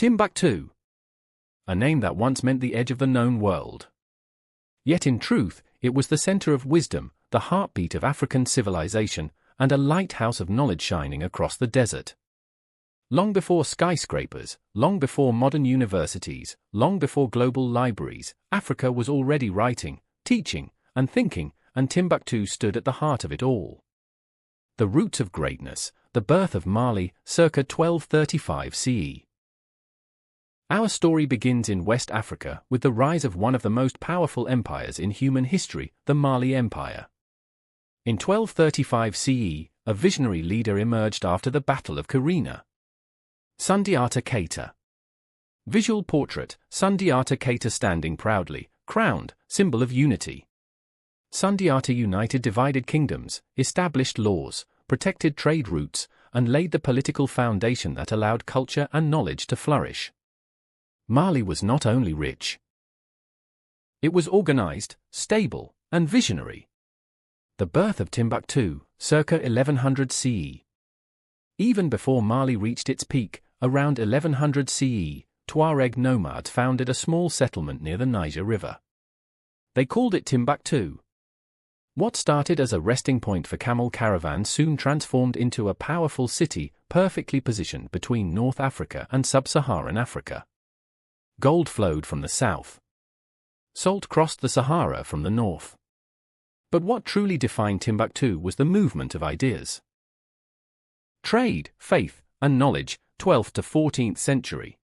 Timbuktu. A name that once meant the edge of the known world. Yet in truth, it was the center of wisdom, the heartbeat of African civilization, and a lighthouse of knowledge shining across the desert. Long before skyscrapers, long before modern universities, long before global libraries, Africa was already writing, teaching, and thinking, and Timbuktu stood at the heart of it all. The roots of greatness, the birth of Mali, circa 1235 CE. Our story begins in West Africa with the rise of one of the most powerful empires in human history, the Mali Empire. In 1235 CE, a visionary leader emerged after the Battle of Kyrene. Sundiata Keita. Visual portrait, Sundiata Keita standing proudly, crowned, symbol of unity. Sundiata united divided kingdoms, established laws, protected trade routes, and laid the political foundation that allowed culture and knowledge to flourish. Mali was not only rich. It was organized, stable, and visionary. The birth of Timbuktu, circa 1100 CE. Even before Mali reached its peak, around 1100 CE, Tuareg nomads founded a small settlement near the Niger River. They called it Timbuktu. What started as a resting point for camel caravans soon transformed into a powerful city, perfectly positioned between North Africa and Sub-Saharan Africa. Gold flowed from the south. Salt crossed the Sahara from the north. But what truly defined Timbuktu was the movement of ideas. Trade, faith, and knowledge, 12th to 14th century.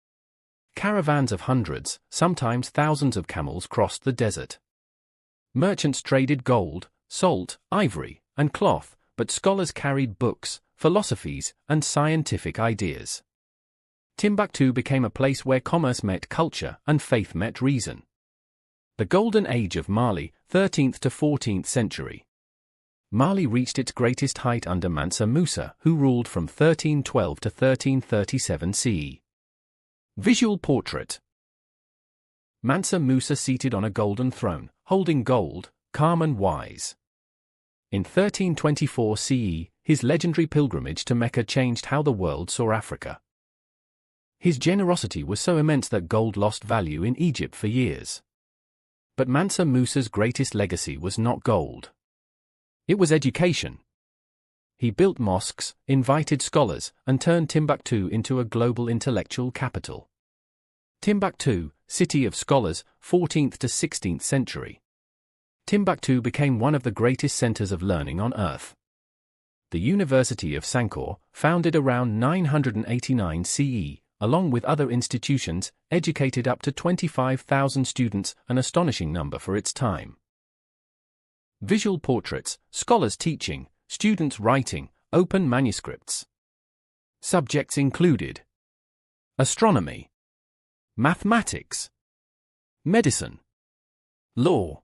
Caravans of hundreds, sometimes thousands of camels crossed the desert. Merchants traded gold, salt, ivory, and cloth, but scholars carried books, philosophies, and scientific ideas. Timbuktu became a place where commerce met culture and faith met reason. The Golden Age of Mali, 13th to 14th century. Mali reached its greatest height under Mansa Musa, who ruled from 1312 to 1337 CE. Visual portrait. Mansa Musa seated on a golden throne, holding gold, calm and wise. In 1324 CE, his legendary pilgrimage to Mecca changed how the world saw Africa. His generosity was so immense that gold lost value in Egypt for years. But Mansa Musa's greatest legacy was not gold. It was education. He built mosques, invited scholars, and turned Timbuktu into a global intellectual capital. Timbuktu, city of scholars, 14th to 16th century. Timbuktu became one of the greatest centers of learning on earth. The University of Sankore, founded around 989 CE, along with other institutions, educated up to 25,000 students, an astonishing number for its time. Visual portraits, scholars teaching, students writing, open manuscripts. Subjects included astronomy, mathematics, medicine, law,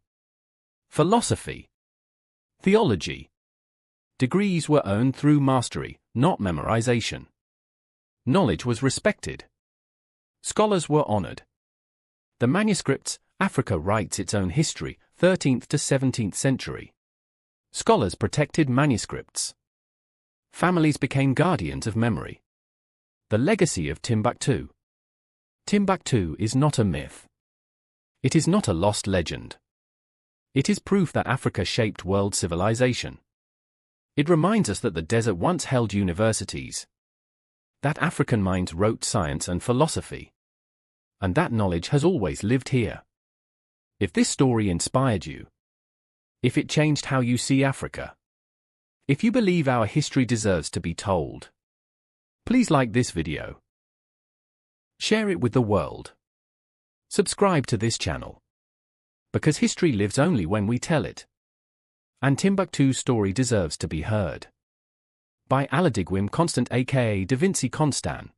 philosophy, theology. Degrees were earned through mastery, not memorization. Knowledge was respected. Scholars were honored. The manuscripts, Africa writes its own history, 13th to 17th century. Scholars protected manuscripts. Families became guardians of memory. The legacy of Timbuktu. Timbuktu is not a myth. It is not a lost legend. It is proof that Africa shaped world civilization. It reminds us that the desert once held universities, that African minds wrote science and philosophy, and that knowledge has always lived here. If this story inspired you, if it changed how you see Africa, if you believe our history deserves to be told, please like this video. Share it with the world. Subscribe to this channel. Because history lives only when we tell it. And Timbuktu's story deserves to be heard. By Aladigwim Constant aka Da Vinci Constant.